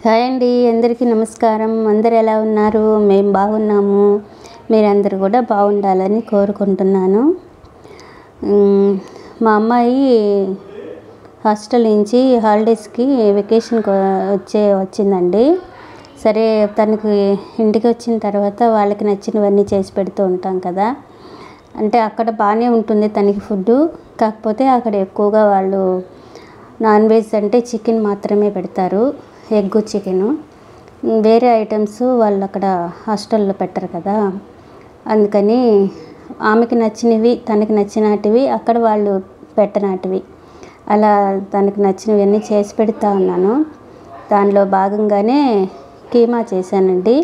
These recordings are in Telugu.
హాయ్ అండి, అందరికీ నమస్కారం. అందరు ఎలా ఉన్నారు? మేము బాగున్నాము. మీరందరూ కూడా బాగుండాలని కోరుకుంటున్నాను. మా అమ్మాయి హాస్టల్ నుంచి హాలిడేస్కి వెకేషన్కి వచ్చిందండి. సరే, తనకి ఇంటికి వచ్చిన తర్వాత వాళ్ళకి నచ్చినవన్నీ చేసి పెడుతూ ఉంటాం కదా. అంటే అక్కడ బాగానే ఉంటుంది తనకి ఫుడ్డు. కాకపోతే అక్కడ ఎక్కువగా వాళ్ళు నాన్ వెజ్ అంటే చికెన్ మాత్రమే పెడతారు, ఎగ్ చికెను. వేరే ఐటమ్స్ వాళ్ళు అక్కడ హాస్టల్లో పెట్టరు కదా. అందుకని ఆమెకి నచ్చినవి, తనకి నచ్చినటివి అక్కడ వాళ్ళు పెట్టనాటివి అలా తనకి నచ్చినవన్నీ చేసి పెడతా ఉన్నాను. దానిలో భాగంగానే కీమా చేశానండి.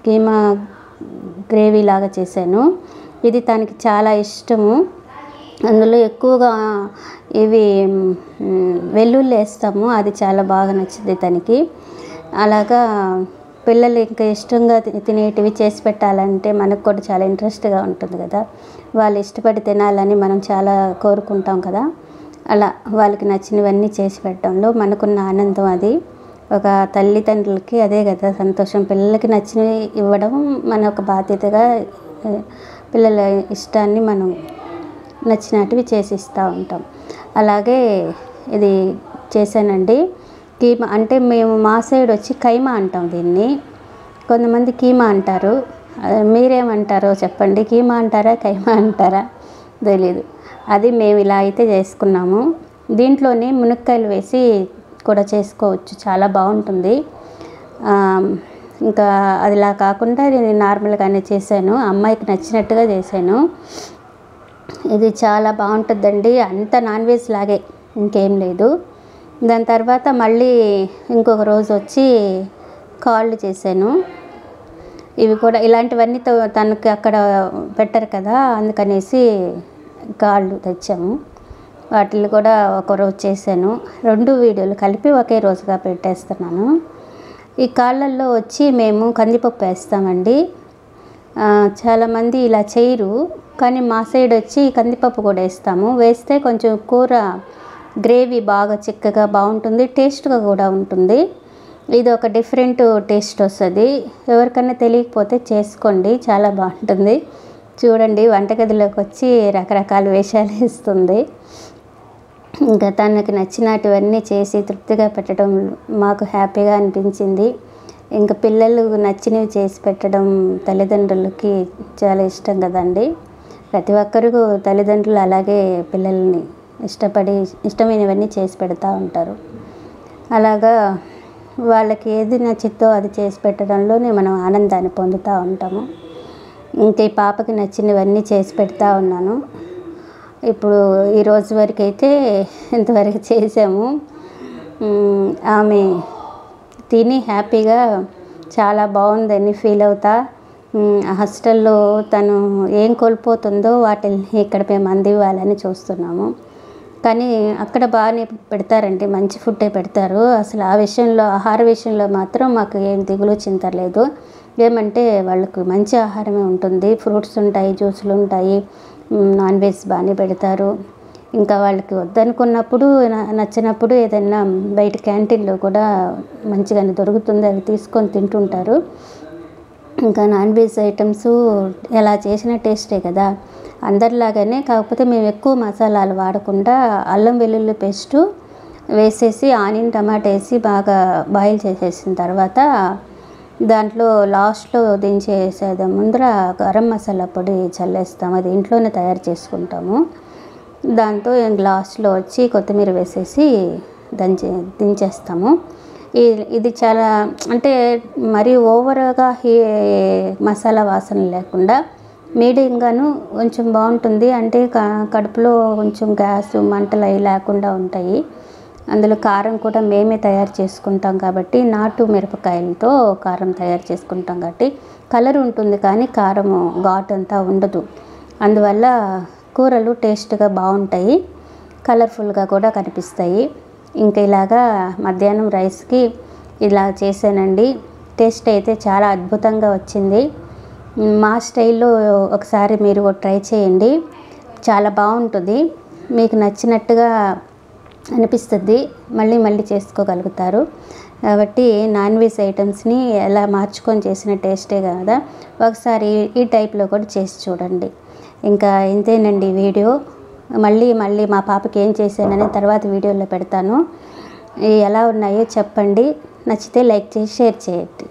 కీమా గ్రేవీ లాగా చేశాను. ఇది తనకి చాలా ఇష్టము. అందులో ఎక్కువగా ఇవి వెల్లుల్లి వేస్తాము, అది చాలా బాగా నచ్చింది తనకి. అలాగా పిల్లలు ఇంకా ఇష్టంగా తినేటివి చేసి పెట్టాలంటే మనకు కూడా చాలా ఇంట్రెస్ట్గా ఉంటుంది కదా. వాళ్ళు ఇష్టపడి తినాలని మనం చాలా కోరుకుంటాం కదా. అలా వాళ్ళకి నచ్చినవన్నీ చేసి పెట్టడంలో మనకున్న ఆనందం అది. ఒక తల్లిదండ్రులకి అదే కదా సంతోషం. పిల్లలకి నచ్చినవి ఇవ్వడం మన ఒక బాధ్యతగా, పిల్లల ఇష్టాన్ని మనం నచ్చినటివి చేసి ఇస్తూ ఉంటాం. అలాగే ఇది చేశానండి. కీమా అంటే మేము మా సైడ్ వచ్చి కైమా అంటాం దీన్ని. కొంతమంది కీమా అంటారు. మీరేమంటారో చెప్పండి. కీమా అంటారా, కైమా అంటారా తెలీదు. అది మేము ఇలా అయితే చేసుకున్నాము. దీంట్లోనే మునక్కాయలు వేసి కూడా చేసుకోవచ్చు, చాలా బాగుంటుంది. ఇంకా అదిలా కాకుండా నేను నార్మల్గానే చేశాను, అమ్మాయికి నచ్చినట్టుగా చేశాను. ఇది చాలా బాగుంటుందండి. అంత నాన్ వెజ్ లాగే, ఇంకేం లేదు. దాని తర్వాత మళ్ళీ ఇంకొక రోజు వచ్చి కాళ్ళు చేశాను. ఇవి కూడా ఇలాంటివన్నీ తనకి అక్కడ పెట్టరు కదా, అందుకనేసి కాళ్ళు తెచ్చాము. వాటిని కూడా ఒకరోజు చేశాను. 2 వీడియోలు కలిపి ఒకే రోజుగా పెట్టేస్తున్నాను. ఈ కాళ్ళల్లో వచ్చి మేము కందిపప్పు వేస్తామండి. చాలామంది ఇలా చేయరు, కానీ మా సైడ్ వచ్చి కందిపప్పు కూడా వేస్తాము. వేస్తే కొంచెం కూర గ్రేవీ బాగా చిక్కగా బాగుంటుంది, టేస్ట్గా కూడా ఉంటుంది. ఇది ఒక డిఫరెంట్ టేస్ట్ వస్తుంది. ఎవరికైనా తెలియకపోతే చేసుకోండి, చాలా బాగుంటుంది. చూడండి, వంటగదిలోకి వచ్చి రకరకాల వేషాలు ఇస్తుంది. ఇంకా తనకి నచ్చినటువన్నీ చేసి తృప్తిగా పెట్టడం మాకు హ్యాపీగా అనిపించింది. ఇంకా పిల్లలు నచ్చినవి చేసి పెట్టడం తల్లిదండ్రులకి చాలా ఇష్టం కదండి. ప్రతి ఒక్కరు తల్లిదండ్రులు అలాగే పిల్లల్ని ఇష్టమైనవన్నీ చేసి పెడతా ఉంటారు. అలాగా వాళ్ళకి ఏది నచ్చిద్దో అది చేసి పెట్టడంలోనే మనం ఆనందాన్ని పొందుతూ ఉంటాము. ఇంకా ఈ పాపకి నచ్చినవన్నీ చేసి పెడతా ఉన్నాను. ఇప్పుడు ఈ రోజు వరకు అయితే ఇంతవరకు చేసాము. ఆమె తిని హ్యాపీగా చాలా బాగుందని ఫీల్ అవుతా, హాస్టల్లో తను ఏం కోల్పోతుందో వాటిని ఇక్కడ మేము అందివ్వాలని చూస్తున్నాము. కానీ అక్కడ బాగానే పెడతారండి, మంచి ఫుడ్డే పెడతారు. అసలు ఆ విషయంలో, ఆహార విషయంలో మాత్రం మాకు ఏం దిగులు చింతలేదు. ఏమంటే వాళ్ళకు మంచి ఆహారమే ఉంటుంది, ఫ్రూట్స్ ఉంటాయి, జ్యూసులు ఉంటాయి, నాన్ వెజ్ బాగానే పెడతారు. ఇంకా వాళ్ళకి వద్దనుకున్నప్పుడు, నచ్చినప్పుడు ఏదైనా బయట క్యాంటీన్లో కూడా మంచిగానే దొరుకుతుంది, అవి తీసుకొని తింటుంటారు. ఇంకా నాన్ వెజ్ ఐటమ్స్ ఎలా చేసిన టేస్టే కదా అందరిలాగానే. కాకపోతే మేము ఎక్కువ మసాలాలు వాడకుండా అల్లం వెల్లుల్లి పేస్టు వేసేసి ఆనియన్ టమాటా వేసి బాగా బాయిల్ చేసేసిన తర్వాత దాంట్లో లాస్ట్లో దించేసేది ముందర గరం మసాలా పొడి చల్లేస్తాము. అది ఇంట్లోనే తయారు చేసుకుంటాము. దాంతో లాస్ట్లో వచ్చి కొత్తిమీర వేసేసి దించేస్తాము. ఇది చాలా అంటే మరీ ఓవర్గా మసాలా వాసన లేకుండా మీడియంగాను కొంచెం బాగుంటుంది. అంటే కడుపులో కొంచెం గ్యాస్ మంటలు అవి లేకుండా ఉంటాయి. అందులో కారం కూడా మేమే తయారు చేసుకుంటాం కాబట్టి, నాటు మిరపకాయలతో కారం తయారు చేసుకుంటాం కాబట్టి కలర్ ఉంటుంది, కానీ కారం ఘాటు అంతా ఉండదు. అందువల్ల కూరలు టేస్ట్గా బాగుంటాయి, కలర్ఫుల్గా కూడా కనిపిస్తాయి. ఇంకా ఇలాగా మధ్యాహ్నం రైస్కి ఇలా చేశానండి. టేస్ట్ అయితే చాలా అద్భుతంగా వచ్చింది. మా స్టైల్లో ఒకసారి మీరు ట్రై చేయండి, చాలా బాగుంటుంది. మీకు నచ్చినట్టుగా అనిపిస్తుంది, మళ్ళీ మళ్ళీ చేసుకోగలుగుతారు. కాబట్టి నాన్ వెజ్ ఐటమ్స్ని ఎలా మార్చుకొని చేసిన టేస్టే కదా, ఒకసారి ఈ టైప్లో కూడా చేసి చూడండి. ఇంకా ఇంతేనండి వీడియో. మళ్ళీ మా పాపకి ఏం చేశానని తర్వాత వీడియోలో పెడతాను. ఎలా ఉన్నాయో చెప్పండి. నచ్చితే లైక్ చేసి షేర్ చేయండి.